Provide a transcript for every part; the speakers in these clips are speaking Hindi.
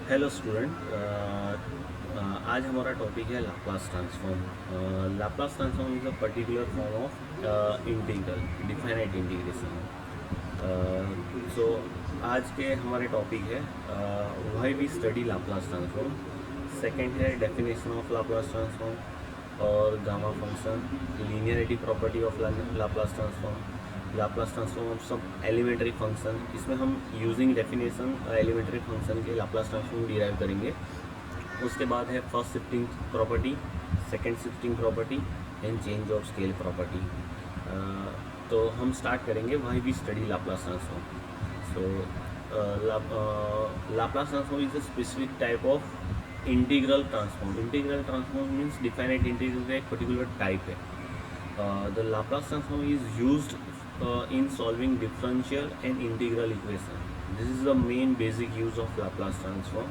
हेलो स्टूडेंट, आज हमारा टॉपिक है Laplace transform. Laplace transform is a particular form of integral definite integration. So आज के हमारे टॉपिक है why we study Laplace transform. Second है डेफिनेशन ऑफ लाप्लास ट्रांसफॉर्म और gamma function, linearity property of Laplace transform, Laplace transform of some elementary function. इसमें हम यूजिंग डेफिनेशन एलिमेंट्री फंक्शन के लाप्लास ट्रांसफॉर्म डिराइव करेंगे। उसके बाद है first shifting property, second shifting property and change of scale property. तो हम स्टार्ट करेंगे why we study Laplace transform. So Laplace transform is a specific type of integral transform. Integral transform means definite integral का एक पर्टिकुलर टाइप है। The Laplace transform is used in solving differential and integral equation. This is the main basic use of Laplace transform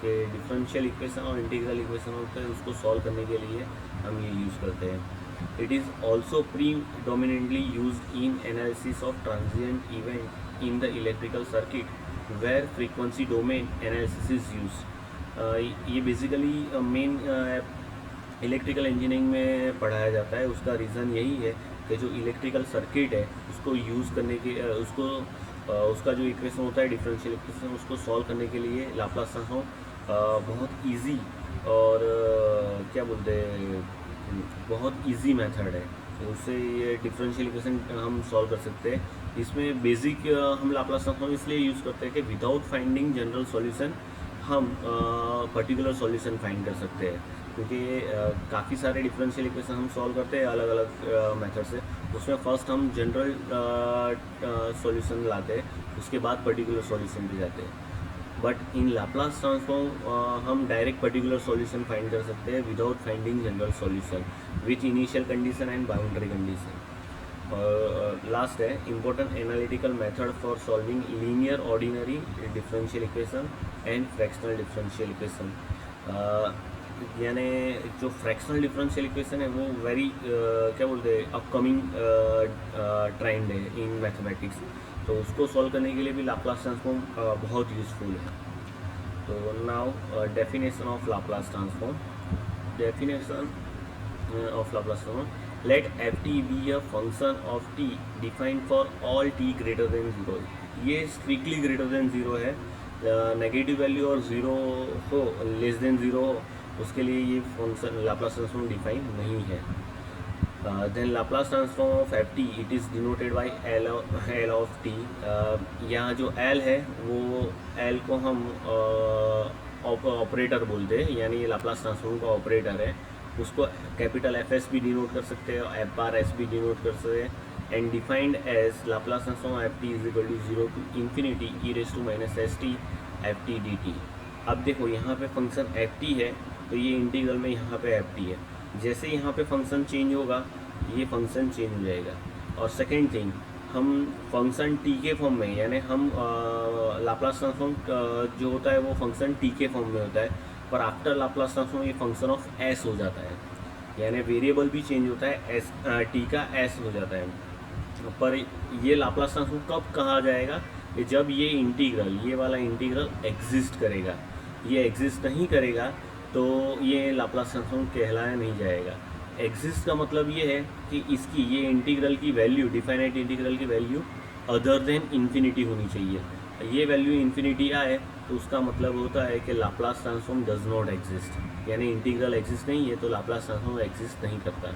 कि डिफरेंशियल इक्वेशन और इंटीग्रल इक्वेशन होते हैं, उसको सॉल्व करने के लिए हम ये यूज़ करते हैं। It is also predominantly used in analysis of transient event in the electrical circuit where frequency domain analysis is use. ये बेसिकली मेन इलेक्ट्रिकल इंजीनियरिंग में पढ़ाया जाता है। उसका रीज़न यही है कि जो इलेक्ट्रिकल सर्किट है उसको यूज़ करने के उसका जो इक्वेशन होता है डिफरेंशियल इक्वेशन, उसको सॉल्व करने के लिए लाप्लास ट्रांसफॉर्म बहुत इजी और क्या बोलते हैं, बहुत इजी मेथड है। तो उससे ये डिफरेंशियल इक्वेशन हम सॉल्व कर सकते हैं। इसमें बेसिक हम लाप्लास ट्रांसफॉर्म इसलिए यूज़ करते हैं कि विदाउट फाइंडिंग जनरल सॉल्यूशन हम पर्टिकुलर सॉल्यूशन फाइंड कर सकते हैं, क्योंकि काफ़ी सारे डिफरेंशियल इक्वेशन हम सॉल्व करते हैं अलग अलग मेथड से। उसमें फर्स्ट हम जनरल सॉल्यूशन लाते हैं, उसके बाद पर्टिकुलर सॉल्यूशन भी जाते हैं। बट इन लाप्लास ट्रांसफॉर्म हम डायरेक्ट पर्टिकुलर सॉल्यूशन फाइंड कर सकते हैं without finding general solution with initial condition and boundary condition. और लास्ट है important analytical method for solving linear ordinary differential equation and fractional differential equation. यानी जो फ्रैक्शनल डिफरेंशियल इक्वेशन है वो वेरी क्या बोलते हैं अपकमिंग ट्रेंड है इन मैथमेटिक्स, तो उसको सॉल्व करने के लिए भी लाप्लास ट्रांसफॉर्म बहुत यूज़फुल है। तो now definition of Laplace transform. Definition of Laplace transform, let ft be a function of t defined for all t greater than 0। ये स्ट्रिक्टली ग्रेटर देन 0 है। नेगेटिव वैल्यू और 0 हो, लेस देन 0 हो, उसके लिए ये फंक्शन लाप्लास ट्रांसफॉर्म डिफाइन नहीं है। Then Laplace transform of f t it is denoted by L of t. यहाँ जो एल है वो एल को हम ऑपरेटर बोलते हैं, यानी ये लाप्लास ट्रांसफॉर्म का ऑपरेटर है। उसको कैपिटल एफ एस भी डिनोट कर सकते हैं और एफ बार एस भी डिनोट कर सकते हैं। And defined as Laplace transform f t is equal to 0 to infinity e raise to minus S T F T D T. अब देखो यहाँ पे फंक्शन एफ टी है, तो ये इंटीग्रल में यहाँ पे एफ टी है। जैसे यहाँ पे फंक्शन चेंज होगा ये फंक्शन चेंज हो जाएगा। और सेकेंड थिंग, हम फंक्शन टी के फॉर्म में, यानी हम लाप्लास ट्रांसफॉर्म जो होता है वो फंक्शन टी के फॉर्म में होता है, पर आफ्टर लाप्लास ट्रांसफॉर्म ये फंक्शन ऑफ एस हो जाता है, यानी वेरिएबल भी चेंज होता है, एस टी का एस हो जाता है। पर ये लाप्लास ट्रांसफॉर्म कब कहा जाएगा कि जब ये इंटीग्रल, ये वाला इंटीग्रल एग्जिस्ट करेगा। ये एग्जिस्ट नहीं करेगा तो ये लाप्लास ट्रांसफॉर्म कहलाया नहीं जाएगा। एग्जिस्ट का मतलब ये है कि इसकी, ये इंटीग्रल की वैल्यू, डिफाइनाइट इंटीग्रल की वैल्यू अदर देन इन्फिनिटी होनी चाहिए। ये वैल्यू इन्फिनिटी आए तो उसका मतलब होता है कि Laplace transform does not exist, यानी इंटीग्रल एग्जिस्ट नहीं है तो लाप्लास ट्रांसफॉर्म एग्जिस्ट नहीं करता।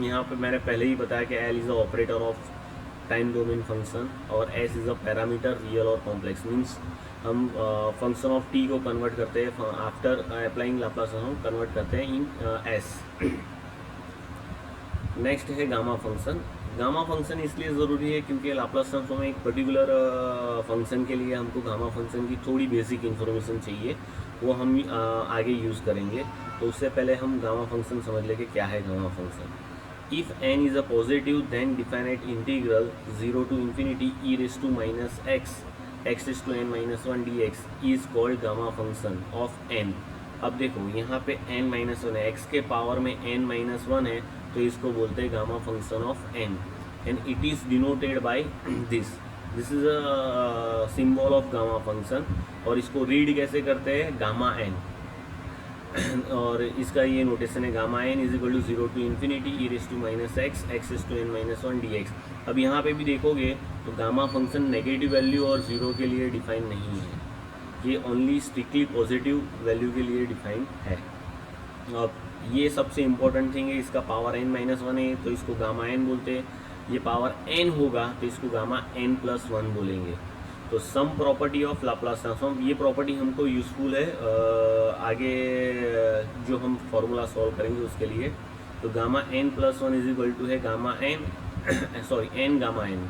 यहाँ पे मैंने पहले ही बताया कि L is a operator of time domain function और S is a parameter real और कॉम्प्लेक्स। मीन्स हम फंक्शन ऑफ टी को कन्वर्ट करते हैं, after applying Laplace transform convert करते हैं इन एस। नेक्स्ट है गामा फंक्शन। गामा फंक्शन इसलिए ज़रूरी है क्योंकि लाप्लास ट्रांसफॉर्म में एक पर्टिकुलर फंक्शन के लिए हमको गामा फंक्शन की थोड़ी बेसिक इन्फॉर्मेशन चाहिए, वो हम आगे यूज़ करेंगे। तो उससे पहले हम गामा फंक्शन समझ लेंगे क्या है gamma function. If n is a positive then definite integral 0 to infinity e raise to minus x raise to n minus 1 d x is called gamma function of n। अब देखो यहाँ पे n माइनस 1 है, x के पावर में n माइनस 1 है, तो इसको बोलते हैं gamma function of n and it is denoted by this. This is a symbol of gamma function. और इसको रीड कैसे करते हैं, गामा एन। और इसका ये नोटेशन है, gamma n is equal to 0 to infinity E raise to minus x x is to n minus one d x. अब यहाँ पे भी देखोगे तो गामा फंक्शन नेगेटिव वैल्यू और ज़ीरो के लिए डिफाइन नहीं है, ये ओनली स्ट्रिक्टली पॉजिटिव वैल्यू के लिए डिफाइन है। अब ये सबसे इम्पोर्टेंट थिंग है, इसका पावर n माइनस वन है तो इसको गामा n बोलते हैं, ये पावर n होगा तो इसको गामा n प्लस वन बोलेंगे। तो sum property of Laplace transform, ये प्रॉपर्टी हमको यूज़फुल है आगे जो हम फॉर्मूला सॉल्व करेंगे उसके लिए। तो gamma n plus one is equal to है gamma n sorry n gamma n।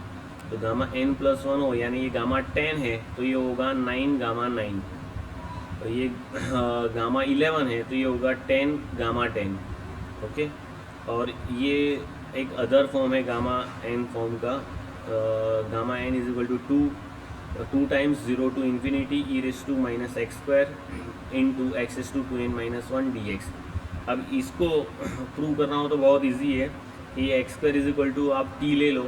तो गामा n प्लस वन हो यानी ये गामा 10 है तो ये होगा 9 गामा 9। और ये गामा 11 है तो ये होगा 10 गामा 10। ओके, और ये एक अदर फॉर्म है गामा n फॉर्म का, gamma n is equal to 2 times 0 to infinity E raise to minus x square into x s to n minus one d x. अब इसको प्रूव करना हो तो बहुत इजी है, ये x square is equal to आप t ले लो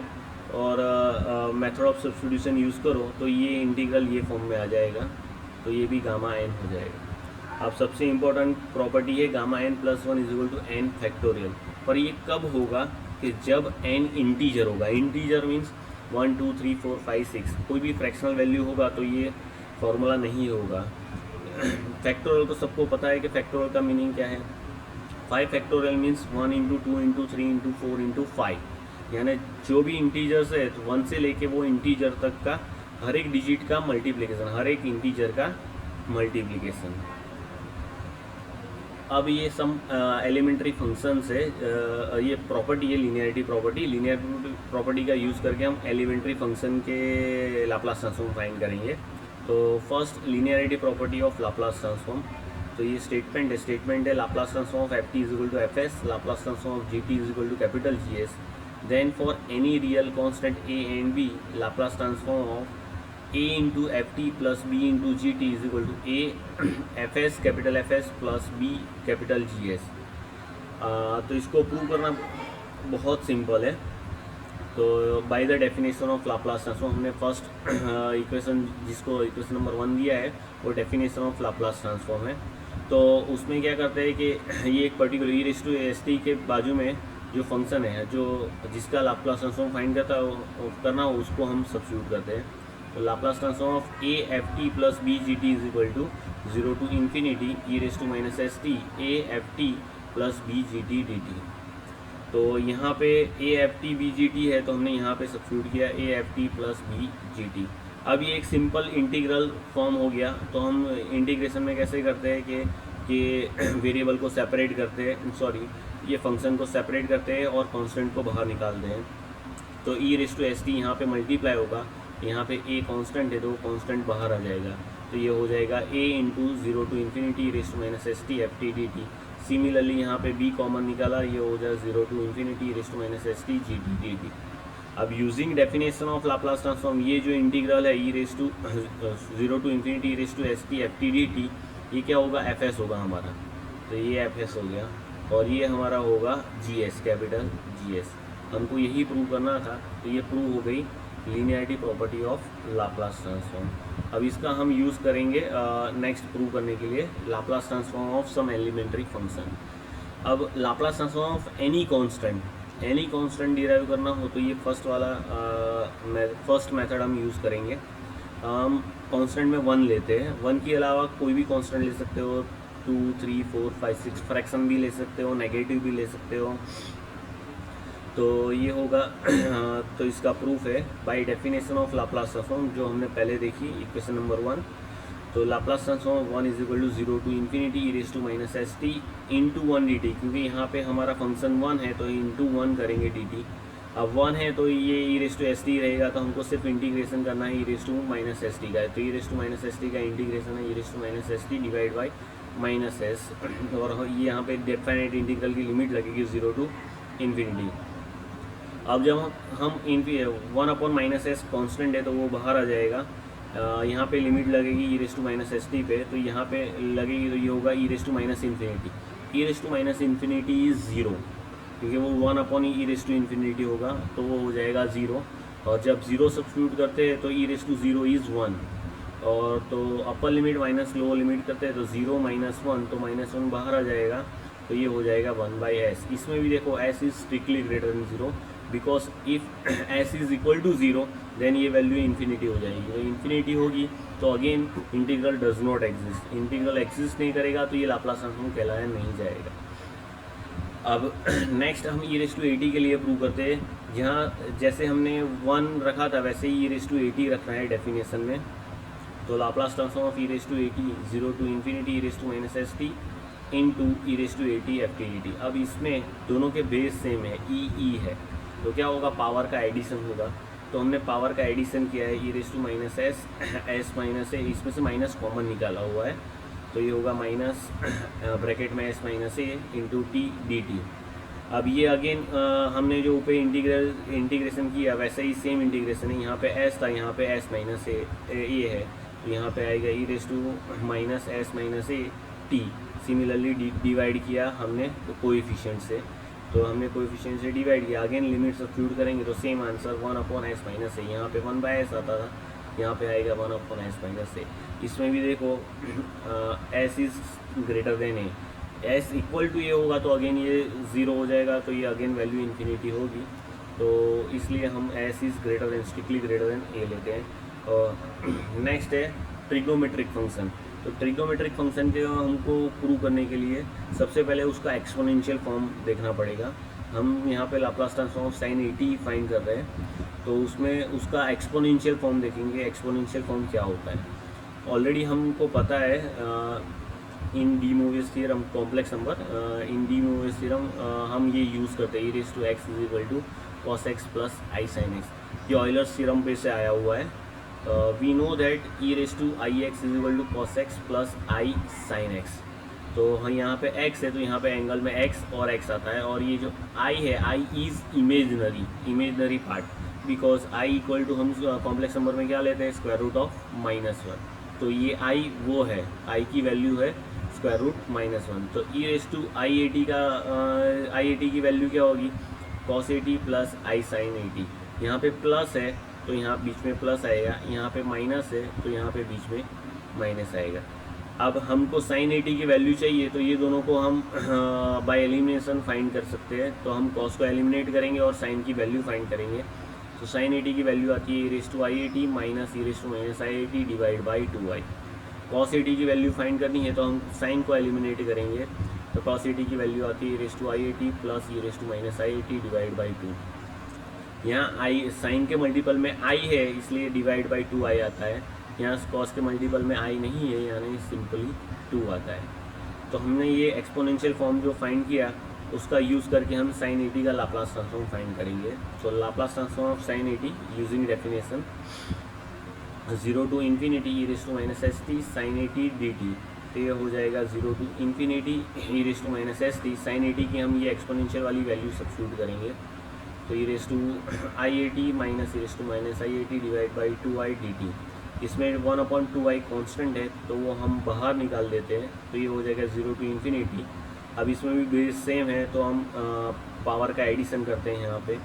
और मेथड ऑफ सब्स्टिट्यूशन यूज़ करो तो ये इंटीग्रल ये फॉर्म में आ जाएगा, तो ये भी गामा n हो जाएगा। अब सबसे इम्पोर्टेंट प्रॉपर्टी है gamma n plus one is equal to n factorial. पर ये कब होगा कि जब n इंटीजर होगा, इंटीजर मीन्स 1 2 3 4 5 6, कोई भी फ्रैक्शनल वैल्यू होगा तो ये फॉर्मूला नहीं होगा। फैक्टोरियल तो सबको पता है कि फैक्टोरियल का मीनिंग क्या है, 5 factorial means 1 into 2 into 3 into 4 into 5, यानी जो भी इंटीजर्स है तो 1 से लेके वो इंटीजर तक का हर एक डिजिट का मल्टीप्लिकेशन, हर एक इंटीजर का मल्टीप्लिकेशन। अब ये सम एलिमेंट्री फंक्शंस है, ये प्रॉपर्टी है लीनियरिटी प्रॉपर्टी। लीनियरिटी प्रॉपर्टी का यूज़ करके हम एलिमेंट्री फंक्शन के लाप्लास ट्रांसफॉर्म फाइंड करेंगे। तो first linearity property of Laplace transform, तो ये स्टेटमेंट है Laplace transform of f t is equal to f s, Laplace transform of g t is equal to capital G s. Then for any real constant a and b, Laplace transform of a into f t plus b into ji t is equal to a f s capital F s plus b capital G s. तो इसको प्रूव करना बहुत सिंपल है। तो by the definition of Laplace transform, हमने फर्स्ट इक्वेशन जिसको इक्वेशन नंबर 1 दिया है वो डेफिनेशन ऑफ लाप्लास ट्रांसफॉर्म है। तो उसमें क्या करते हैं कि ये एक particular e raise to S t के बाजू में जो फंक्शन है जो जिसका लाप्लास ट्रांसफॉर्म फाइंड करना हो उसको हम सब्स्टिट्यूट करते हैं। तो Laplace transform of a f t plus b g t is equal to 0 to infinity E raise to minus S t a f t plus b g T D t. तो यहाँ पे a f t b g t है तो हमने यहाँ पे सब्स्टिट्यूट किया a f t plus b g t. अब ये एक सिंपल इंटीग्रल फॉर्म हो गया। तो हम इंटीग्रेशन में कैसे करते हैं कि वेरिएबल को सेपरेट करते हैं, सॉरी ये फंक्शन को सेपरेट करते हैं और कांस्टेंट को बाहर निकालते हैं। तो ई रेस टू एस टी यहाँ पर मल्टीप्लाई होगा, यहाँ पे ए कांस्टेंट है तो कांस्टेंट बाहर आ जाएगा, तो ये हो जाएगा A into 0 to infinity raise to minus S T F T D T. Similarly यहाँ पे b कॉमन निकाला, ये हो जाए 0 to infinity raise to minus S T G T D T. अब using definition of Laplace transform, ये जो इंटीग्रल है ई raise to 0 to infinity raise to S T F T D T, ये क्या होगा, एफ एस होगा हमारा। तो ये एफ एस हो गया और ये हमारा होगा G S, capital G S. हमको यही प्रूव करना था, तो ये प्रूव हो गई linearity property of Laplace transform. अब इसका हम यूज़ करेंगे नेक्स्ट प्रूव करने के लिए Laplace transform of some elementary function. अब Laplace transform of any constant derive करना हो तो ये फर्स्ट वाला फर्स्ट मेथड हम यूज़ करेंगे। हम कांस्टेंट में 1 लेते हैं, 1 के अलावा कोई भी कांस्टेंट ले सकते हो, 2 3 4 5 6 फ्रैक्शन भी ले सकते हो, नेगेटिव भी ले सकते हो। तो ये होगा तो इसका प्रूफ है by definition of Laplace transform जो हमने पहले देखी इक्वेशन नंबर 1। तो Laplace transform 1 is equal to 0 to infinity E raise to minus S t into 1 d t, क्योंकि यहाँ पे हमारा फंक्शन 1 है तो इंटू 1 करेंगे डी टी। अब 1 है तो ये E raise to S T रहेगा, तो हमको सिर्फ इंटीग्रेशन करना है ई raise to minus S T का। तो ई raise to minus S T का इंटीग्रेशन है ई raise to minus S T divide by minus S, और ये यहाँ पे डेफिनेट इंटीग्रल की लिमिट लगेगी 0 टू इन्फिनिटी। अब जब हम 1 अपॉन माइनस एस कॉन्स्टेंट है तो वो बाहर आ जाएगा, यहाँ पे लिमिट लगेगी E raise to minus S T पे, तो यहाँ पे लगेगी तो ये होगा ई raise to minus infinity. E raise to minus infinity is 0, क्योंकि वो 1 upon E raise to infinity होगा तो वो हो जाएगा 0। और जब ज़ीरो सब्स्टिट्यूट करते हैं तो ई रेस टू ज़ीरो इज़ 1, और तो upper limit minus lower limit करते हैं तो 0 माइनस 1, तो माइनस 1 बाहर आ जाएगा, तो ये हो जाएगा 1/s। इसमें भी देखो s is strictly greater than 0, because if s is equal to 0 देन ये वैल्यू इन्फिनिटी हो जाएगी। तो इन्फिनिटी होगी तो again integral does not exist, integral exist नहीं करेगा तो ये लाप्लास ट्रांसफॉर्म कहलाया नहीं जाएगा। अब नेक्स्ट हम ई रेस टू 80 के लिए प्रूव करते हैं, जहाँ जैसे हमने 1 रखा था वैसे ही ई रेस टू 80 रखना है डेफिनेशन में। तो Laplace transform of e raise to 80 0 to infinity E raise to minus S t into e raise to 80 f T D T. अब इसमें दोनों के बेस सेम है, ई है, तो क्या होगा, पावर का एडिशन होगा। तो हमने पावर का एडिशन किया है, ई raise to minus S minus A, इसमें से माइनस कॉमन निकाला हुआ है, तो ये होगा माइनस ब्रैकेट में एस माइनस ए इंटू टी डी टी। अब ये अगेन हमने जो ऊपर इंटीग्रेशन किया वैसे ही सेम इंटीग्रेशन है, यहाँ पे एस था, यहाँ पे एस माइनस ए है, तो यहाँ पे आएगा ई raise to minus S minus A T. Similarly divide किया हमने कोएफिशिएंट से, तो हमने कोएफिशिएंट से डिवाइड किया, अगेन लिमिट सब्स्टिट्यूट करेंगे तो सेम आंसर 1/s माइनस ए, यहाँ पे 1/s आता था, यहाँ पे आएगा 1/s माइनस ए। इसमें भी देखो s is greater than a, s equal to ये होगा तो अगेन ये 0 हो जाएगा, तो ये अगेन वैल्यू इन्फिनिटी होगी, तो इसलिए हम s is greater than, strictly greater than A लेते हैं। और नेक्स्ट है ट्रिग्नोमेट्रिक फंक्शन। तो ट्रिग्नोमेट्रिक फंक्शन के हमको प्रूव करने के लिए सबसे पहले उसका एक्सपोनेंशियल फॉर्म देखना पड़ेगा। हम यहाँ पे Laplace transform of sin 80 find कर रहे हैं, तो उसमें उसका एक्सपोनेंशियल फॉर्म देखेंगे। एक्सपोनेंशियल फॉर्म क्या होता है, ऑलरेडी हमको पता है in de Moivre's theorem, complex number in de Moivre's theorem हम ये यूज़ करते हैं, E raise to X is equal to cos x plus I sine X. ये ऑयलर्स थ्योरम पे से आया हुआ है। We know that E raise to I x is equal to cos x plus I sine x. तो हम यहाँ पे x है तो यहाँ पे एंगल में x और x आता है, और ये जो i है, i is imaginary part, because i equal to हम कॉम्प्लेक्स नंबर में क्या लेते हैं, स्क्वायर रूट ऑफ -1। तो ये i वो है, i की वैल्यू है स्क्वायर रूट -1। तो ई रेस टू आई 80 की वैल्यू क्या होगी, कॉस 80 प्लस आई साइन 80। यहाँ पे प्लस है तो यहाँ बीच में प्लस आएगा, यहाँ पे माइनस है तो यहाँ पे बीच में माइनस आएगा। अब हमको साइन 80 की वैल्यू चाहिए, तो ये दोनों को हम बाय एलिमिनेशन फाइंड कर सकते हैं। तो हम कॉस को एलिमिनेट करेंगे और साइन की वैल्यू फाइंड करेंगे। तो साइन 80 की वैल्यू आती है ई raise to i 80 minus e raise to minus i 80 divide by 2i। Cos 80 की वैल्यू फाइंड करनी है तो हम साइन को एलिमिनेट करेंगे, तो कॉस 80 की वैल्यू आती है ई raise to i 80 plus e raise to minus i 80 divide by 2। यहाँ आई साइन के मल्टीपल में आई है इसलिए डिवाइड बाई 2i आता है, यहाँ कॉस के मल्टीपल में आई नहीं है, यानी सिंपली 2 आता है। तो हमने ये एक्सपोनेंशियल फॉर्म जो फाइंड किया उसका यूज़ करके हम साइन 80 का लाप्लास ट्रांसफॉर्म फाइंड करेंगे। तो Laplace transform of sine 80 using definition 0 to infinity E raise to minus S t sine 80 d t. तो ये हो जाएगा 0 to infinity E raise to minus S t sine 80 की हम ये एक्सपोनेंशियल वाली वैल्यू सब्स्टिट्यूट करेंगे। तो ई raise to i 80 minus e raise to minus i 80 divide by 2i d t. इसमें 1/2i कांस्टेंट है तो वो हम बाहर निकाल देते हैं, तो ये हो जाएगा 0 टू इन्फिनिटी। अब इसमें भी बेस सेम है तो हम पावर का एडिशन करते हैं यहाँ पे,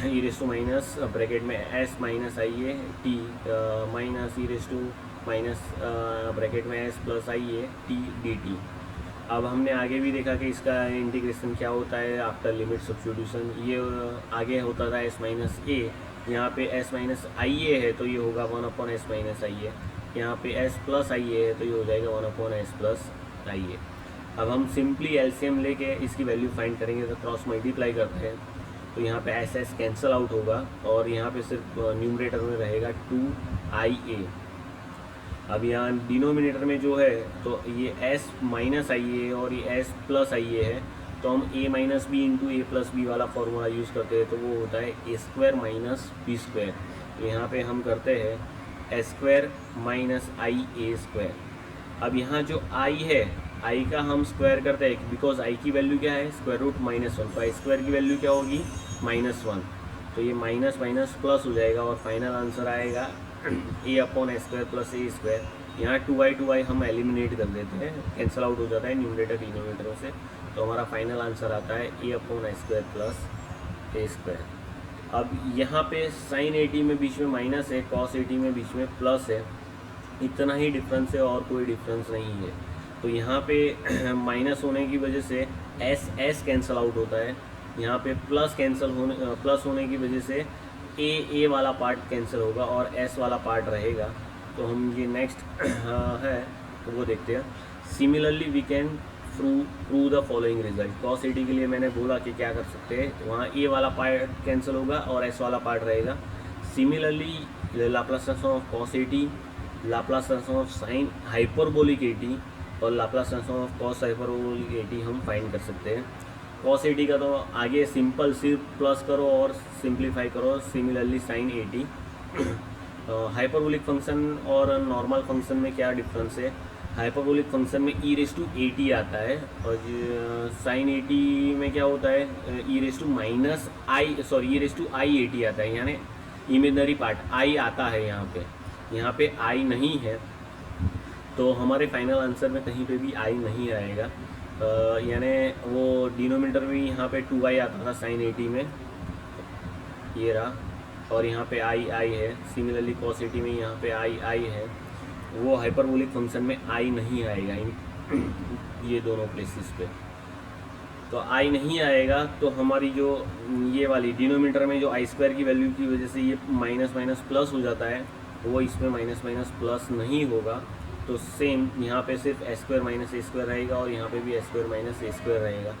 e raise to minus bracket में s minus i a t minus e raise to minus bracket में s plus i a t D T. अब हमने आगे भी देखा कि इसका इंटीग्रेशन क्या होता है आफ्टर लिमिट सब्स्टिट्यूशन। ये आगे होता था एस माइनस ए, यहाँ पे एस माइनस आई ए है तो ये होगा 1/s माइनस आई ए। यहाँ पे एस प्लस आई ए है तो ये हो जाएगा 1/s प्लस आई ए। अब हम सिंपली एलसीएम लेके इसकी वैल्यू फाइंड करेंगे, तो क्रॉस मल्टीप्लाई करते हैं तो यहाँ पे एस एस कैंसिल आउट होगा और यहाँ पे सिर्फ न्यूमरेटर में रहेगा 2ia। अब यहाँ डिनोमिनेटर में जो है तो ये s माइनस आई ए और ये s प्लस आई ए है, तो हम a minus b into a plus b वाला फॉर्मूला यूज़ करते हैं, तो वो होता है a square minus b square. तो यहाँ पे हम करते हैं a square minus i a square. अब यहाँ जो i है, i का हम स्क्वायर करते हैं बिकॉज i की वैल्यू क्या है, स्क्वायर रूट -1, तो आई स्क्वायर की वैल्यू क्या होगी -1। तो ये माइनस माइनस प्लस हो जाएगा और फाइनल आंसर आएगा a/s स्क्वायर प्लस ए स्क्वायर। यहाँ 2i हम एलिमिनेट कर देते हैं, कैंसिल आउट हो जाता है न्यूमरेटर डिनोमिनेटर से, तो हमारा फाइनल आंसर आता है a/s स्क्वायर प्लस ए स्क्वायर। अब यहाँ पे साइन 80 में बीच में माइनस है, कॉस 80 में बीच में प्लस है, इतना ही डिफरेंस है और कोई डिफरेंस नहीं है। तो यहाँ पे माइनस होने की वजह से एस कैंसिल आउट होता है, यहाँ पे प्लस होने की वजह से ए वाला पार्ट कैंसिल होगा और एस वाला पार्ट रहेगा। तो हम ये नेक्स्ट है तो वो देखते हैं। Similarly we can prove the following result. Cos 80 के लिए मैंने बोला कि क्या कर सकते हैं, वहाँ ए वाला पार्ट कैंसिल होगा और एस वाला पार्ट रहेगा। Similarly Laplace transform of cos 80, Laplace transform of sine hyperbolic 80 और Laplace transform of cos hyperbolic 80 हम फाइंड कर सकते हैं। कॉस 80 का तो आगे सिंपल सिर्फ प्लस करो और सिंप्लीफाई करो। Similarly sign 80। हाइपरबोलिक फंक्शन और नॉर्मल फंक्शन में क्या डिफरेंस है? हाइपरबोलिक फंक्शन में e⁻80 आता है और साइन 80 में क्या होता है, e⁻i80 आता है, यानी इमेजनरी पार्ट i आता है यहाँ पे i नहीं है। तो हमारे फाइनल आंसर में कहीं पे भी i नहीं आएगा, यानी वो डिनोमिनेटर में यहाँ पे 2i आता था साइन 80 में, ये रहा, और यहाँ पे i है। सिमिलरली कॉस 80 में यहाँ पे i है, वो हाइपरबोलिक फंक्शन में i नहीं आएगा ये दोनों प्लेसेस पे। तो i नहीं आएगा तो हमारी जो ये वाली डिनोमिनेटर में जो i² की वैल्यू की वजह से ये माइनस माइनस प्लस हो जाता है, वो इसमें माइनस माइनस प्लस नहीं होगा। तो सेम यहाँ पे सिर्फ a² माइनस a² रहेगा और यहाँ पे भी a² माइनस a² रहेगा।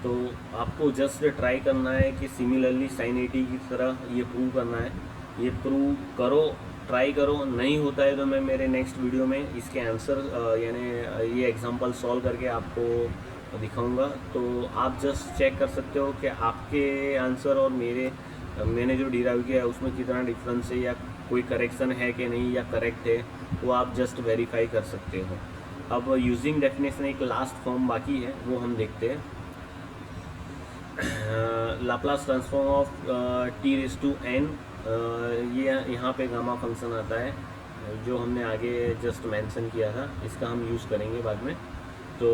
तो आपको जस्ट ट्राई करना है कि सिमिलरली साइन 80 की तरह ये प्रूव करना है। ये प्रूव करो, ट्राई करो, नहीं होता है तो मैं मेरे नेक्स्ट वीडियो में इसके आंसर यानी ये एग्जांपल सॉल्व करके आपको दिखाऊंगा। तो आप जस्ट चेक कर सकते हो कि आपके आंसर और मैंने जो डिराइव किया है उसमें कितना डिफरेंस है, या कोई करेक्शन है कि नहीं, या करेक्ट है, वो आप जस्ट वेरीफाई कर सकते हो। अब यूजिंग डेफिनेशन एक लास्ट फॉर्म बाकी है, वो हम देखते हैं। लाप्लास ट्रांसफॉर्म ऑफ t⁻n, ये यहाँ पे गामा फंक्शन आता है जो हमने आगे जस्ट मेंशन किया था, इसका हम यूज़ करेंगे बाद में। तो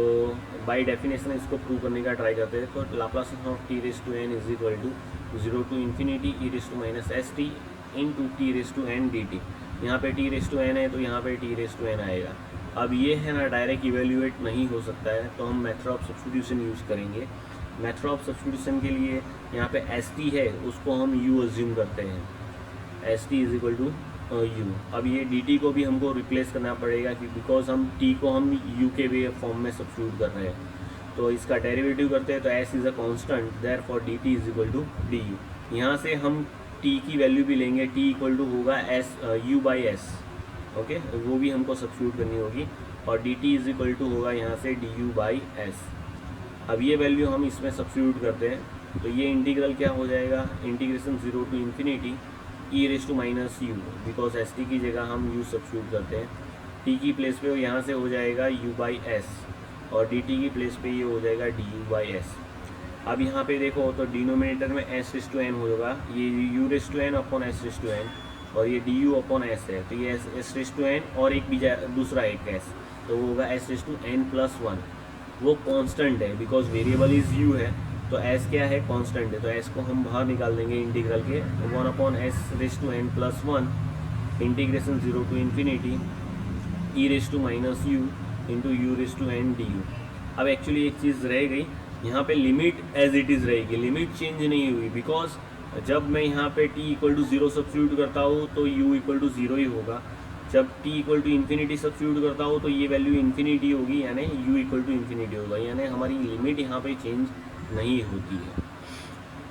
बाय डेफिनेशन इसको प्रूव करने का ट्राई करते हैं। तो Laplace transform of t⁻n is equal to 0 to infinity e⁻st into t⁻n dt। यहाँ पे t⁻n है तो यहाँ पे t⁻n आएगा। अब ये है ना, डायरेक्ट इवेल्यूएट नहीं हो सकता है, तो हम मेथड ऑफ सब्स्टिट्यूशन यूज़ करेंगे। मेथड ऑफ सब्स्टिट्यूशन के लिए यहाँ पे st है, उसको हम u अज्यूम करते हैं, st is equal to u। अब ये dt को भी हमको रिप्लेस करना पड़ेगा बिकॉज हम t को हम u के वे फॉर्म में सब्स्टिट्यूट कर रहे हैं। तो इसका डेरिवेटिव करते हैं तो s is a constant, therefore dt is equal to du। यहाँ से हम t की वैल्यू भी लेंगे, t इक्वल टू होगा u/s, ओके, वो भी हमको सब्स्टिट्यूट करनी होगी, और dt इज इक्वल टू होगा यहाँ से du/s। अब ये वैल्यू हम इसमें सब्स्टिट्यूट करते हैं तो ये इंटीग्रल क्या हो जाएगा, integration 0 to infinity e⁻u, because st की जगह हम u सब्स्टिट्यूट करते हैं, t की प्लेस पे यहाँ से हो जाएगा u/s और dt की प्लेस पे ये हो जाएगा du/s। अब यहाँ पे देखो तो डिनोमिनेटर में s⁻n होगा, ये u⁻n/s⁻n और ये du/s है, तो ये s⁻n और एक दूसरा एक s, तो वो होगा s⁻n+1। वो कांस्टेंट है बिकॉज वेरिएबल इज u है, तो s क्या है, कांस्टेंट है, तो s को हम बाहर निकाल देंगे इंटीग्रल के, 1/s⁻n+1 integration 0 to infinity e⁻u into u⁻n du। अब एक्चुअली एक चीज़ रह गई, यहाँ पे लिमिट एज इट इज़ रहेगी, लिमिट चेंज नहीं हुई, बिकॉज जब मैं यहाँ पे t इक्वल टू 0 सब्स्टिट्यूट करता हूँ तो u इक्वल टू 0 ही होगा, जब t equal to infinity substitute करता हूँ तो ये वैल्यू इन्फिनिटी होगी, यानी u इक्वल टू इन्फिनिटी होगा, यानी हमारी लिमिट यहाँ पे चेंज नहीं होती है।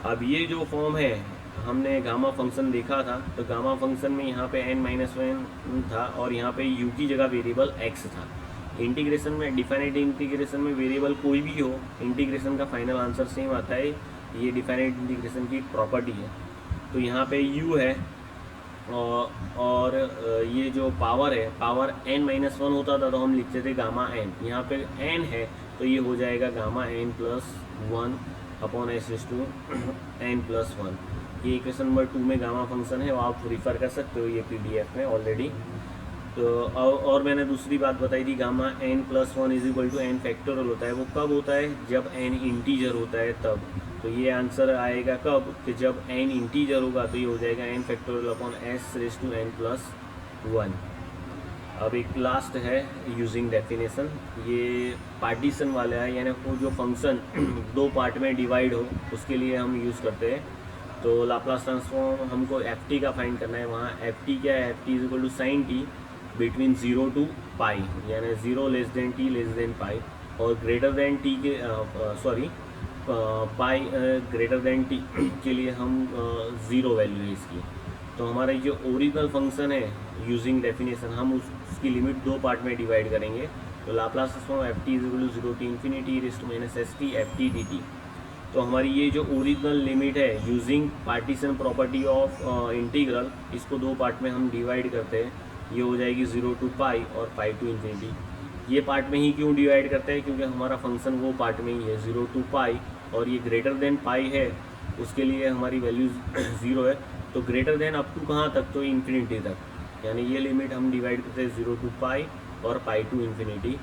अब ये जो फॉर्म है, हमने गामा फंक्शन देखा था, तो गामा फंक्शन में यहाँ पे n-1 था और यहाँ पे u की जगह वेरिएबल x था। इंटीग्रेशन में, डिफाइनाइट इंटीग्रेशन में वेरिएबल कोई भी हो, इंटीग्रेशन का फाइनल आंसर सेम आता है, ये डिफाइनाइट इंटीग्रेशन की प्रॉपर्टी है। तो यहाँ पे u है और ये जो पावर है, पावर n-1 होता था तो हम लिखते थे गामा n, यहाँ पे n है तो ये हो जाएगा गामा n+1 अपॉन s⁻n+1। ये इक्वेशन नंबर 2 में गामा फंक्शन है, वो आप रिफ़र कर सकते हो ये PDF में ऑलरेडी। तो और मैंने दूसरी बात बताई थी, gamma n+1 is equal to n factorial होता है, वो कब होता है, जब n इंटीजर होता है तब। तो ये आंसर आएगा कब कि जब n इंटीजर होगा, तो ये हो जाएगा n factorial upon s raise to n plus 1। अब एक लास्ट है यूजिंग डेफिनेशन, ये पार्टीशन वाला है, यानी वो जो फंक्शन दो पार्ट में डिवाइड हो उसके लिए हम यूज़ करते हैं। तो लाप्लास ट्रांसफॉर्म हमको एफ टी का फाइंड करना है। वहाँ एफ टी क्या है, f t is equal to sine t between 0 to pi, यानी 0 less than t less than pi, और ग्रेटर देन टी के पाई ग्रेटर देन टी के लिए हम 0 वैल्यू है इसकी। तो हमारा जो ओरिजिनल फंक्शन है यूजिंग डेफिनेशन, हम उसकी लिमिट दो पार्ट में डिवाइड करेंगे। तो Laplace transform f t is equal to 0 t infinity raise to minus S T F T D t. तो हमारी ये जो ओरिजिनल लिमिट है using partition property of integral, इसको दो पार्ट में हम डिवाइड करते हैं। ये हो जाएगी 0 टू पाई और पाई टू इन्फिनिटी। ये पार्ट में ही क्यों डिवाइड करते हैं, क्योंकि हमारा फंक्शन वो पार्ट में ही है 0 टू पाई, और ये ग्रेटर देन पाई है, उसके लिए हमारी वैल्यू 0 है। तो ग्रेटर देन अप टू कहाँ तक, तो इन्फिनिटी तक, यानी ये लिमिट हम डिवाइड करते हैं 0 टू पाई और पाई टू इन्फिनिटी।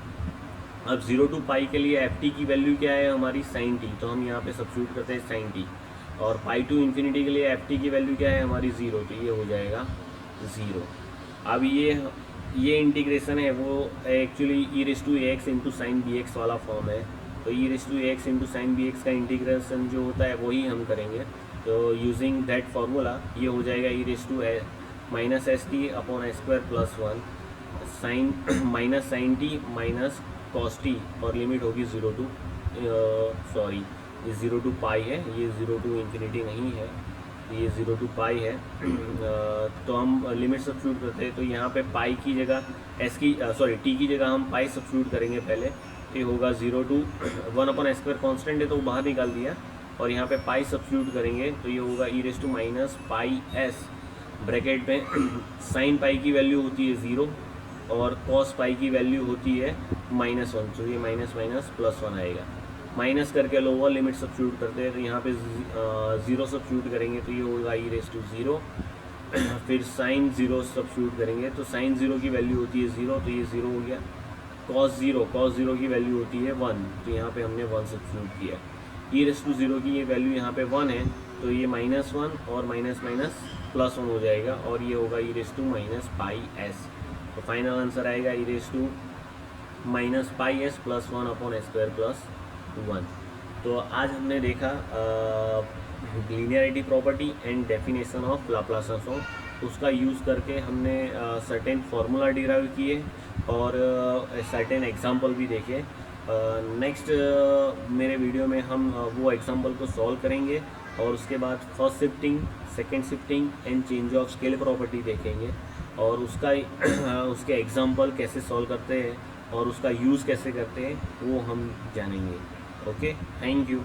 अब 0 टू पाई के लिए एफ टी की वैल्यू क्या है हमारी साइन टी, तो हम यहाँ पे सब्स्टिट्यूट करते हैं साइन टी। और पाई टू इन्फिनिटी के लिए एफ टी की वैल्यू क्या है हमारी 0, तो ये हो जाएगा 0। अब ये इंटीग्रेशन है वो actually e raise to a x into sine b x वाला फॉर्म है। तो ई raise to a x into sine b x का इंटीग्रेशन जो होता है वही हम करेंगे। तो यूजिंग दैट फार्मूला ये हो जाएगा e raise to minus S t upon s square plus 1 sine minus sine t minus cos t, और लिमिट होगी 0 टू ये 0 टू पाई है, ये 0 टू इन्फिनिटी नहीं है, ये 0 टू पाई है। तो हम लिमिट सब्स्टिट्यूट करते हैं। तो यहाँ पे पाई की जगह टी की जगह हम पाई सब्स्टिट्यूट करेंगे पहले। तो ये होगा 0 टू 1 अपॉन एस स्क्वायर कॉन्स्टेंट है तो वो बाहर निकाल दिया, और यहाँ पे पाई सब्स्टिट्यूट करेंगे तो ये होगा ई raise to minus pi s, bracket में साइन पाई की वैल्यू होती है 0 और कॉस पाई की वैल्यू होती है -1। तो ये माइनस माइनस प्लस 1 आएगा। माइनस करके लोअर लिमिट सब्स्टिट्यूट करते हैं, तो यहाँ पे 0 सब्स्टिट्यूट करेंगे तो ये होगा ई रेस टू 0। फिर साइन 0 सब्स्टिट्यूट करेंगे तो साइन 0 की वैल्यू होती है 0, तो ये 0 हो गया। कॉस 0 की वैल्यू होती है 1, तो यहाँ पे हमने 1 सब्स्टिट्यूट किया। ई रेस टू 0 की ये वैल्यू यहाँ पे 1 है, तो ये -1 और माइनस माइनस प्लस 1 हो जाएगा, और ये होगा ई raise to minus pi s. तो फाइनल आंसर आएगा ई raise to minus pi s plus 1 upon s square plus 1। तो आज हमने देखा linearity property and definition of Laplace transform. उसका यूज़ करके हमने सर्टेन फार्मूला डिराइव किए और सर्टेन एग्जांपल भी देखे। नेक्स्ट मेरे वीडियो में हम वो एग्जांपल को सॉल्व करेंगे, और उसके बाद first shifting, second shifting and change of scale property देखेंगे, और उसके एग्जांपल कैसे सॉल्व करते हैं और उसका यूज़ कैसे करते हैं वो हम जानेंगे। Okay, thank you.